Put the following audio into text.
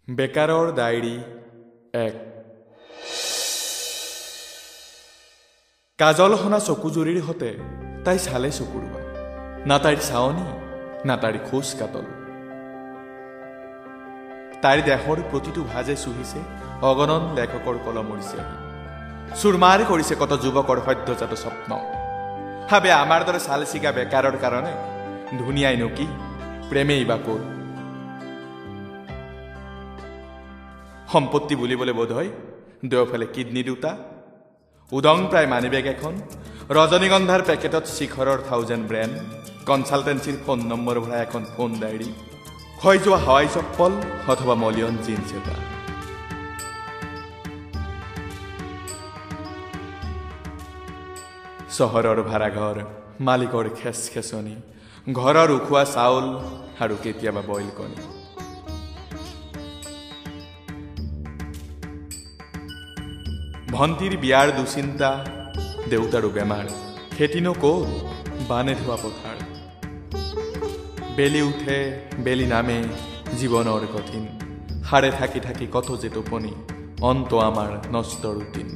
বেকাৰৰ diary 1 কাজল হনা চকুজুৰিৰ হতে তাই চালে চকুৰুৱা না তাইৰ চাৱনী না তাইৰ খোজ কাতল তাইৰ দেহৰ প্ৰতিটো ভাজে চুহিছে অগণন লেখকৰ কলমৰ চিয়াহী চুৰমাৰ কৰিছে কত যুৱকৰ সদ্যজাত স্বপ্ন হাবে আমাৰ দৰে চাল চিগা বেকাৰৰ কাৰণে ধুনীয়াইনো কি প্ৰেমেই বা ক'ত সম্পত্তি বুলিবলৈ বোধ হয় দুয়োফালে কিডনী দুটা উদং প্ৰায় মানিবেগ এখন ৰজনীগন্ধাৰ পেকেটত শিখৰৰ 1000 ব্ৰেণ্ড কনচালটেন্সিৰ ফোন নম্বৰ ভৰা এখন ফোন ডায়েৰী হৈ যোৱা হাৱাই চপ্পল অথবা মলিয়ন জিন্স এটা চহৰৰ ভাড়াঘৰ মালিকৰ খেচ খেচনি ঘৰৰ উখোৱা চাউল আৰু কেতিয়াবা বইল কণী ভণ্টিৰ বিয়াৰ দুচিন্তা দেউতাৰো বেমাৰ খেতিনো ক'ত বানে ধোৱা পথাৰ বেলি উঠে বেলি নামে জীৱনৰ কঠিন হাড়ে থাকি থাকি কত যে টোপনি অন্ত আমাৰ নষ্ট ৰুটিন